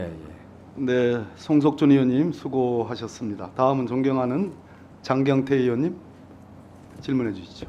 예. 네, 송석준 의원님 수고하셨습니다. 다음은 존경하는 장경태 의원님 질문해 주시죠.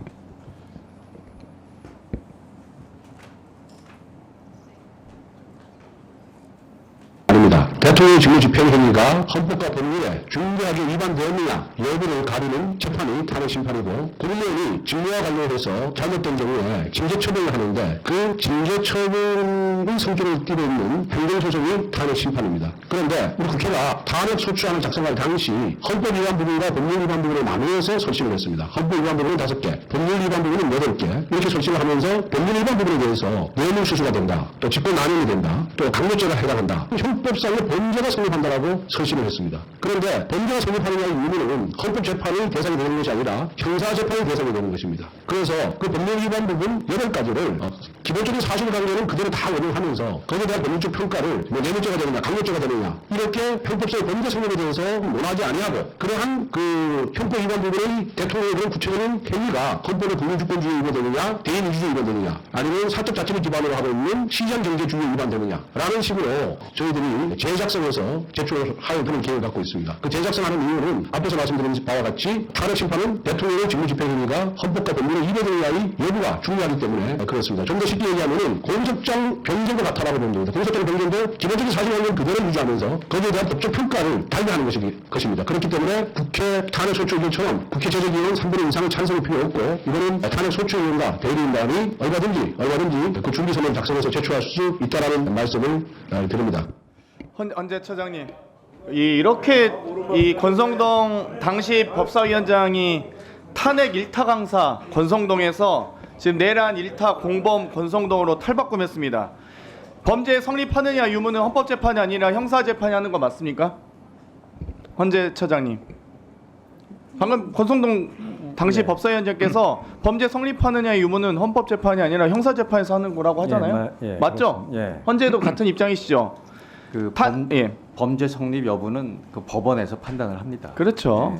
아닙니다. 대통령 직무집행 행위가 헌법과 법률에 중대하게 위반되었느냐 여부를 가리는 재판이 탄핵 심판이고 국무원이 직무와 관련해서 잘못된 경우에 징계 처분을 하는데 그 징계 처분의 성질을 띠고 있는 행정소송이 탄핵 심판입니다. 그런데 우리 국회가 탄핵 소추안을 작성할 당시 헌법 위반 부분과 법률 위반 부분을 나누어서 설치를 했습니다. 헌법 위반 부분은 5개, 법률 위반 부분은 8개 이렇게 설치를 하면서 법률 위반 부분에 대해서 뇌물수수가 된다, 또 직권남용이 된다, 또 강요죄가 해당한다, 형법상의 범죄가 성립한다라고 설치를 했습니다. 그런데 범죄가 성립하느냐의 의무는 헌법재판의 대상이 되는 것이 아니라 형사재판의 대상이 되는 것입니다. 그래서 그 법률 위반 부분 8가지를 기본적인 사실관계는 그대로 다 원용하면서 거기에 대한 법률적 평가를 뭐 뇌물죄가 되느냐 강요죄가 되느냐 이렇게 형법상의 범죄 성립에 대해서 논하지 아니하고 그러한 그 형법 위반 부분의 대통령의 그런 구체적인 행위가 헌법의 국민주권주의에 위반되느냐 대의민주주의에 위반되느냐 아니면 사적 자치를 기반으로 하고 있는 시장경제주의에 위반되느냐 라는 식으로 저희들이 제작성에서 제출할 그런 계획을 갖고 있습니다. 그 제작성하는 이유는 앞에서 말씀드린 바와 같이 탄핵 심판은 대통령의 직무집행행위가 헌법과 법률의 위배되느냐의 여부가 중요하기 때문에 그렇습니다. 좀 더 쉽게 얘기하면은 공소장 변경과 같다라고 보면 됩니다. 공소장 변경도 기본적인 사실관계를 그대로 유지하면서 거기에 대한 법적 평가를 달리하는 것입니다. 그렇기 때문에 국회 탄핵 소추 의견처럼 국회 제적위원 3분의 2 이상의 찬성이 필요 없고 이거는 탄핵 소추 의견과 대리인단이 얼마든지 그 준비서면 작성해서 제출할 수 있다라는 말씀을 드립니다. 헌재 처장님, 이렇게 이 권성동 당시 법사위원장이 탄핵 일타 강사 권성동에서 지금 내란 일타 공범 권성동으로 탈바꿈했습니다. 범죄 성립하느냐 유무는 헌법재판이 아니라 형사재판이 하는 거 맞습니까? 헌재 처장님, 방금 권성동 당시 법사위원장께서 범죄 성립하느냐의 유무는 헌법재판이 아니라 형사재판에서 하는 거라고 하잖아요. 맞죠? 헌재도 같은 입장이시죠? 범죄 성립 여부는 그 법원에서 판단을 합니다. 그렇죠.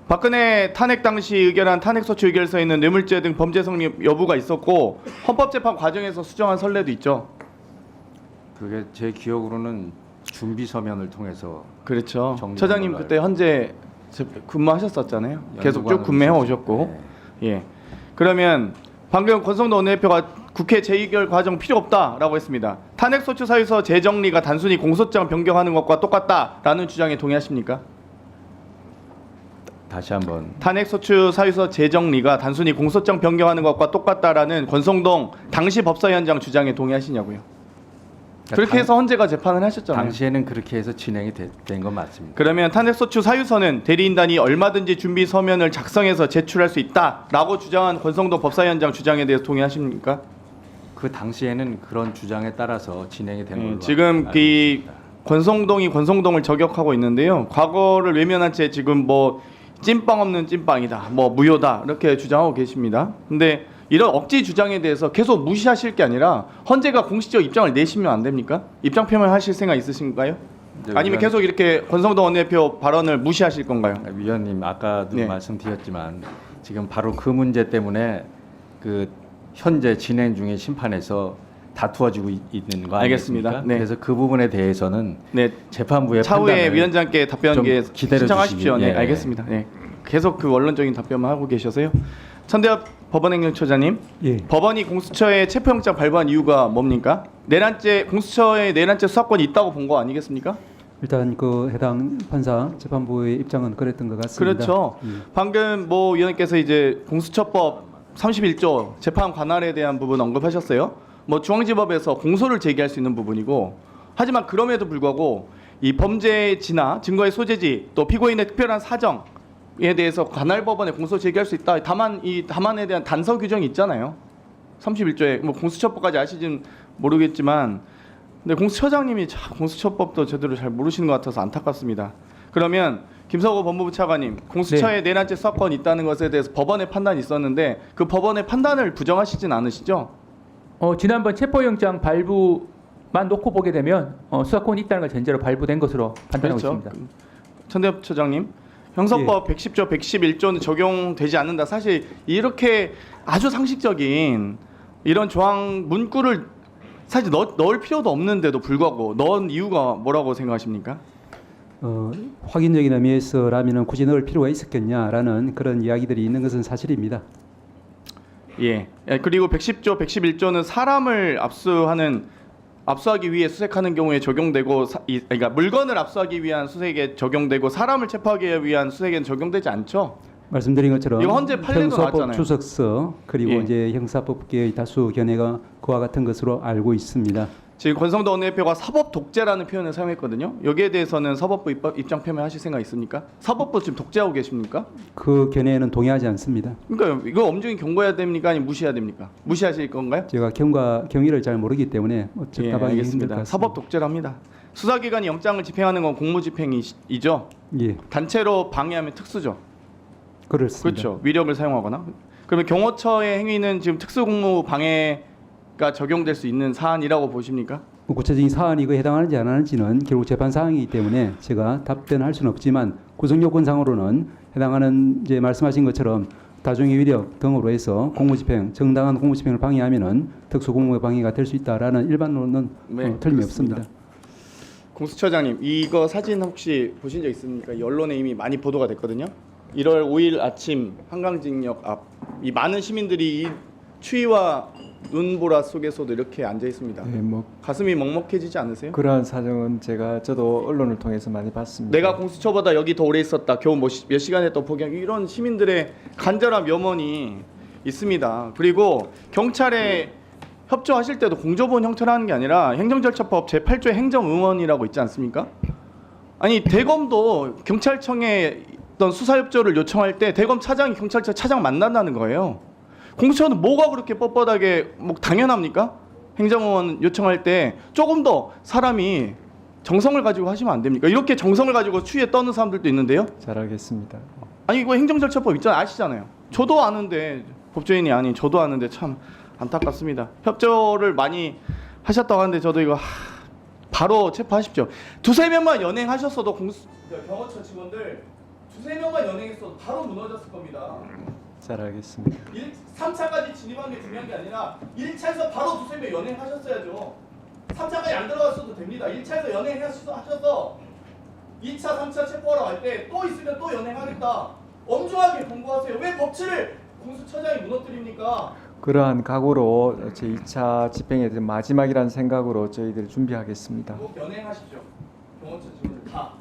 박근혜 탄핵 당시 의결한 탄핵소추 의결서에 있는 뇌물죄 등 범죄 성립 여부가 있었고 헌법재판 과정에서 수정한 선례도 있죠. 그게 제 기억으로는 준비 서면을 통해서 그렇죠. 정리된 처장님 걸로 그때 헌재 근무하셨었잖아요. 계속 쭉 연구관으로 근무해 오셨고. 예. 그러면 방금 권성동 원내대표가 국회 재의결 과정 필요 없다라고 했습니다. 탄핵소추 사유서 재정리가 단순히 공소장 변경하는 것과 똑같다라는 주장에 동의하십니까? 다시 한번 탄핵소추 사유서 재정리가 단순히 공소장 변경하는 것과 똑같다라는 권성동 당시 법사위원장 주장에 동의하시냐고요? 그렇게 해서 헌재가 재판을 하셨잖아요. 당시에는 그렇게 해서 진행이 된 건 맞습니다. 그러면 탄핵소추 사유서는 대리인단이 얼마든지 준비 서면을 작성해서 제출할 수 있다라고 주장한 권성동 법사위원장 주장에 대해서 동의하십니까? 그 당시에는 그런 주장에 따라서 진행이 된 걸로 지금 알고 이 있습니다. 권성동이 권성동을 저격하고 있는데요. 과거를 외면한 채 지금 뭐 찐빵 없는 찐빵이다, 뭐 무효다 이렇게 주장하고 계십니다. 근데 이런 억지 주장에 대해서 계속 무시하실 게 아니라 헌재가 공식적 입장을 내시면 안 됩니까? 입장 표명하실 생각 있으신가요? 아니면 계속 이렇게 권성동 원내대표 발언을 무시하실 건가요? 위원님 아까도 말씀드렸지만 지금 바로 그 문제 때문에 그 현재 진행 중인 심판에서 다투어지고 있는 거 알겠습니다. 아니겠습니까? 네. 그래서 그 부분에 대해서는 재판부의 차후에 판단을 위원장께 답변 기다려 신청하십시오. 주시기. 네, 알겠습니다. 네. 계속 그 원론적인 답변만 하고 계셔서요. 천대엽 법원행정처장님, 법원이 공수처에 체포영장 발부한 이유가 뭡니까? 공수처에 내란죄 수사권이 있다고 본 거 아니겠습니까? 일단 그 해당 판사 재판부의 입장은 그랬던 것 같습니다. 그렇죠. 방금 뭐 위원님께서 이제 공수처법 31조 재판 관할에 대한 부분 언급하셨어요. 뭐 중앙지법에서 공소를 제기할 수 있는 부분이고, 하지만 그럼에도 불구하고 이 범죄의 진화, 증거의 소재지, 또 피고인의 특별한 사정에 대해서 관할법원에 공소 제기할 수 있다. 다만 이 다만에 대한 단서 규정이 있잖아요. 31조에 뭐 공수처법까지 아시진 모르겠지만, 근데 공수처장님이 공수처법도 제대로 잘 모르시는 것 같아서 안타깝습니다. 그러면 김석호 법무부 차관님, 공수처에 내란죄 수사권이 있다는 것에 대해서 법원의 판단이 있었는데 그 법원의 판단을 부정하시진 않으시죠? 지난번 체포영장 발부만 놓고 보게 되면 수사권이 있다는 걸 전제로 발부된 것으로 판단하고 있습니다. 천대엽 처장님, 형사법 110조, 111조는 적용되지 않는다. 사실 이렇게 아주 상식적인 이런 조항 문구를 사실 넣을 필요도 없는데도 불구하고 넣은 이유가 뭐라고 생각하십니까? 확인적인 의미에서라면 굳이 넣을 필요가 있었겠냐라는 그런 이야기들이 있는 것은 사실입니다. 예. 그리고 110조, 111조는 사람을 압수하기 위해 수색하는 경우에 적용되고 그러니까 물건을 압수하기 위한 수색에 적용되고 사람을 체포하기 위한 수색에는 적용되지 않죠. 말씀드린 것처럼 이거 헌재 판례도 형사법 나왔잖아요. 주석서 그리고 예. 이제 형사법계의 다수 견해가 그와 같은 것으로 알고 있습니다. 지금 권성도 원내대표가 사법 독재라는 표현을 사용했거든요. 여기에 대해서는 사법부 입장 표명하실 생각 있습니까? 사법부 지금 독재하고 계십니까? 그 견해에는 동의하지 않습니다. 그러니까 이거 엄중히 경고해야 됩니까? 아니면 무시해야 됩니까? 무시하실 건가요? 제가 경위를 잘 모르기 때문에 예, 답하기 힘들 것 알겠습니다. 같습니다. 사법 독재랍니다. 수사기관이 영장을 집행하는 건 공무집행이죠. 예, 단체로 방해하면 특수죠. 그렇습니다. 그렇죠. 위력을 사용하거나. 그러면 경호처의 행위는 지금 특수공무 방해가 적용될 수 있는 사안이라고 보십니까? 뭐 구체적인 사안이 그 해당하는지 안 하는지는 결국 재판 사항이기 때문에 제가 답변할 수는 없지만 구성 요건상으로는 해당하는 이제 말씀하신 것처럼 다중의 위력 등으로 해서 공무집행, 정당한 공무집행을 방해하면은 특수공무의 방해가 될 수 있다라는 일반론은 네, 틀림이 그렇습니다. 없습니다. 공수처장님, 이거 사진 혹시 보신 적 있습니까? 이 언론에 이미 많이 보도가 됐거든요. 1월 5일 아침 한강직역 앞 이 많은 시민들이 이 추위와 눈보라 속에서도 이렇게 앉아 있습니다. 네, 뭐 가슴이 먹먹해지지 않으세요? 그러한 사정은 저도 언론을 통해서 많이 봤습니다. 내가 공수처보다 여기 더 오래 있었다. 겨우 몇 시간에 또 포기한 이런 시민들의 간절한 염원이 있습니다. 그리고 경찰에 협조하실 때도 공조본 형태로 하는 게 아니라 행정절차법 제8조의 행정응원이라고 있지 않습니까? 아니 대검도 경찰청에 있던 수사협조를 요청할 때 대검 차장이 경찰청 차장 만난다는 거예요. 공수처는 뭐가 그렇게 뻣뻣하게 뭐 당연합니까? 행정응원 요청할 때 조금 더 사람이 정성을 가지고 하시면 안 됩니까? 이렇게 정성을 가지고 추위에 떠는 사람들도 있는데요. 잘 알겠습니다. 아니 이거 행정절차법 있잖아요. 아시잖아요. 저도 아는데 법조인이 아닌 저도 아는데 참 안타깝습니다. 협조를 많이 하셨다고 하는데 저도 이거 바로 체포하십시오. 2-3명만 연행하셨어도 경호처 직원들 2-3명만 연행했어도 바로 무너졌을 겁니다. 잘 알겠습니다. 3차까지 진입한 게 중요한 게 아니라 1차에서 바로 2-3명 연행하셨어야죠. 3차까지 안 들어갔어도 됩니다. 1차에서 연행하셔서 2차, 3차 체포하러 갈 때 또 있으면 또 연행하겠다. 엄중하게 권고하세요. 왜 법치를 공수처장이 무너뜨립니까? 그러한 각오로 제2차 집행에 대한 마지막이라는 생각으로 저희들이 준비하겠습니다. 꼭 연행하십시오. 경호처 직원들 다.